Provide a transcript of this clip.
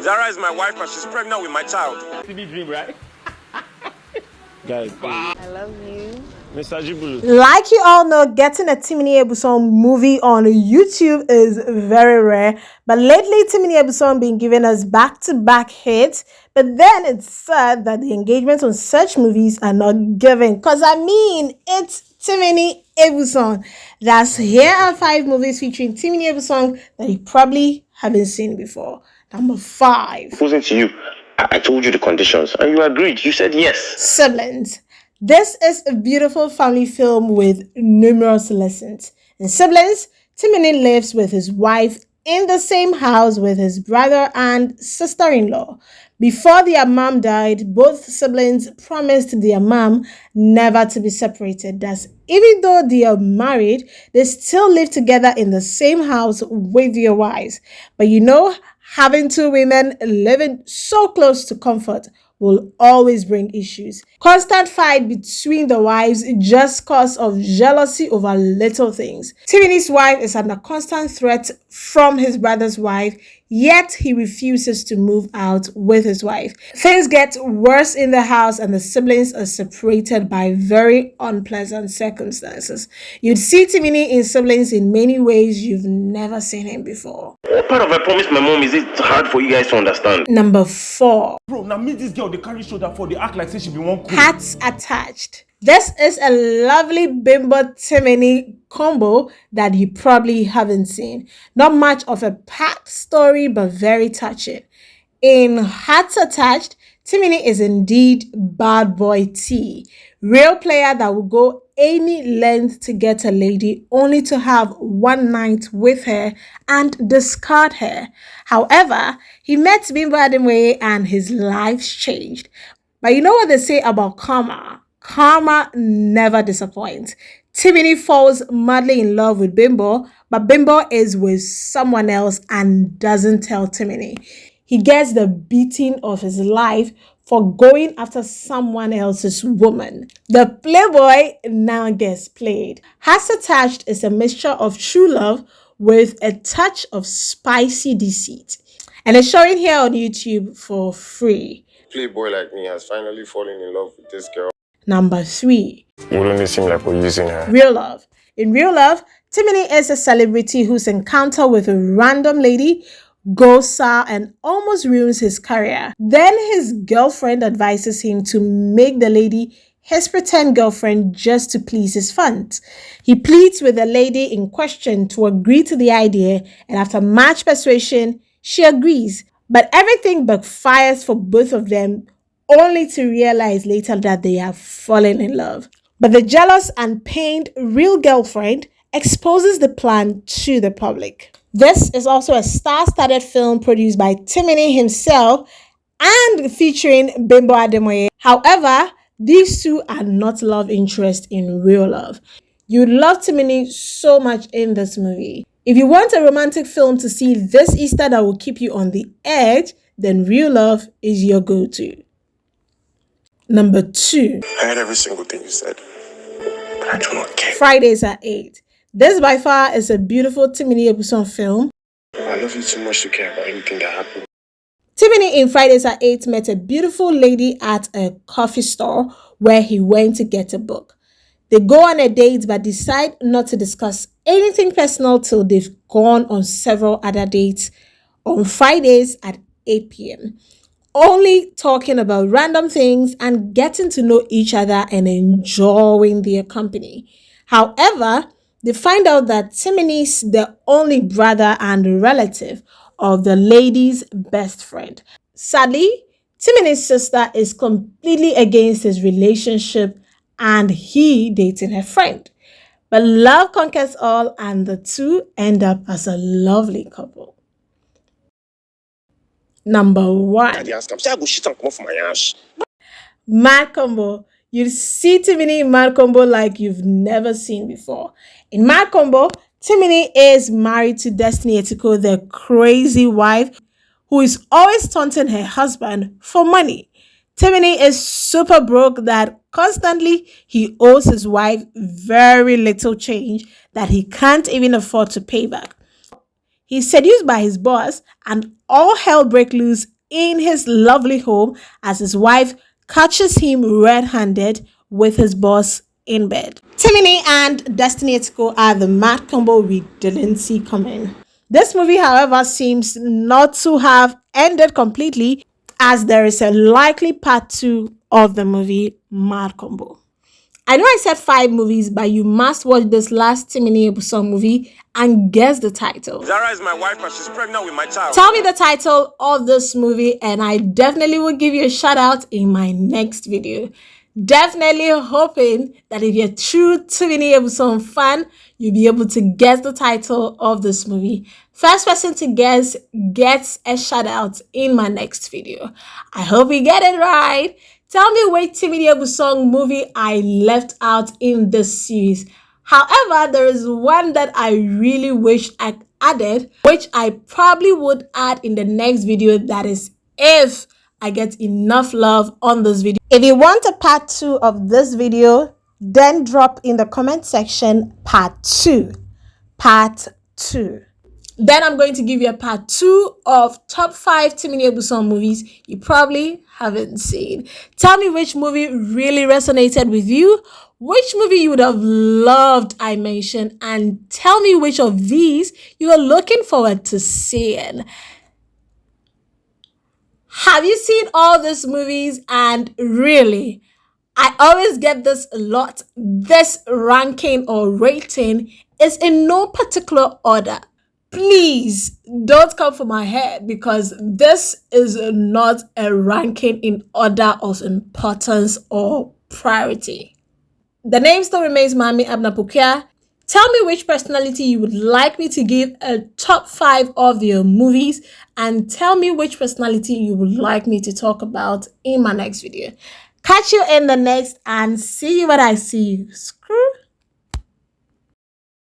Zara is my wife and she's pregnant with my child. TV dream, right? Guys, I love you. Mr. Jibulu. Like you all know, getting a Timini Egbuson movie on YouTube is very rare. But lately, Timini Egbuson been giving us back-to-back hits. But then it's said that the engagements on such movies are not given. Because I mean, it's Timini Egbuson. That's here are 5 movies featuring Timini Egbuson that you probably haven't seen before. Number 5. Proposing to you, I told you the conditions and you agreed. You said yes. Siblings. This is a beautiful family film with numerous lessons. In Siblings, Timini lives with his wife in the same house with his brother and sister-in-law. Before their mom died, both siblings promised their mom never to be separated. Thus, even though they are married, they still live together in the same house with their wives. But you know, having 2 women living so close to comfort will always bring issues. Constant fight between the wives just cause of jealousy over little things. Timini's wife is under constant threat from his brother's wife, yet he refuses to move out with his wife. Things get worse in the house and the siblings are separated by very unpleasant circumstances. You'd see Timini in Siblings in many ways you've never seen him before. What part of I promised my mom is it hard for you guys to understand? Number 4. Bro, now meet this girl, they carry shoulder for, they act like say she be one cool. Hats Attached. This is a lovely Bimbo Timini combo that you probably haven't seen. Not much of a packed story, but very touching. In Hats Attached, Timini is indeed bad boy T. Real player that will go any length to get a lady only to have one night with her and discard her. However, he met Bimbo Ademoye and his life changed. But you know what they say about karma? Karma never disappoints. Timini falls madly in love with Bimbo, but Bimbo is with someone else and doesn't tell Timini. He gets the beating of his life for going after someone else's woman. The playboy now gets played. Hats Attached is a mixture of true love with a touch of spicy deceit. And it's showing here on YouTube for free. Playboy like me has finally fallen in love with this girl. Number 3. Wouldn't it seem like we're using her? Real Love. In Real Love, Timini is a celebrity whose encounter with a random lady goes sour and almost ruins his career. Then his girlfriend advises him to make the lady his pretend girlfriend just to please his fans. He pleads with the lady in question to agree to the idea, and after much persuasion, she agrees. But everything backfires for both of them, only to realize later that they have fallen in love. But the jealous and pained real girlfriend exposes the plan to the public. This is also a star-studded film produced by Timini himself and featuring Bimbo Ademoye. However, these two are not love interest in Real Love. You'd love Timini so much in this movie. If you want a romantic film to see this Easter that will keep you on the edge, then Real Love is your go-to. Number 2. I heard every single thing you said, but I do not care. Fridays at 8. This by far is a beautiful Timini Egbuson film. I love you too much to care about anything that happened. Timini in Fridays at 8 met a beautiful lady at a coffee store where he went to get a book. They go on a date but decide not to discuss anything personal till they've gone on several other dates on Fridays at 8 p.m. Only talking about random things and getting to know each other and enjoying their company. However, they find out that Timini's the only brother and relative of the lady's best friend. Sadly, Timini's sister is completely against his relationship and he dating her friend. But love conquers all and the two end up as a lovely couple. Number 1. Mad Combo. You see Timini in Mad Combo like you've never seen before. In Mad Combo, Timini is married to Destiny Etiko, the crazy wife who is always taunting her husband for money. Timini is super broke that constantly he owes his wife very little change that he can't even afford to pay back. He's seduced by his boss, and all hell breaks loose in his lovely home as his wife catches him red-handed with his boss in bed. Timini and Destiny Etiko are the mad combo we didn't see coming. This movie, however, seems not to have ended completely, as there is a likely part 2 of the movie Mad Combo. I know I said 5 movies, but you must watch this last Timini Egbuson movie and guess the title. Zara is my wife and she's pregnant with my child. Tell me the title of this movie and I definitely will give you a shout out in my next video. Definitely hoping that if you're a true Timini Egbuson fan, you'll be able to guess the title of this movie. First person to guess gets a shout out in my next video. I hope you get it right. Tell me which Timini Egbuson movie I left out in this series. However, there is one that I really wish I added, which I probably would add in the next video. That is if I get enough love on this video. If you want a part 2 of this video, then drop in the comment section part 2. Part 2. Then I'm going to give you a part 2 of top 5 Timini Egbuson movies you probably haven't seen. Tell me which movie really resonated with you, which movie you would have loved I mentioned, and tell me which of these you are looking forward to seeing. Have you seen all these movies? And really, I always get this a lot. This ranking or rating is in no particular order. Please don't come for my head, because this is not a ranking in order of importance or priority. The name still remains Mami Abnapukia. Tell me which personality you would like me to give a top 5 of your movies, and tell me which personality you would like me to talk about in my next video. Catch you in the next and see you when I see you. Screw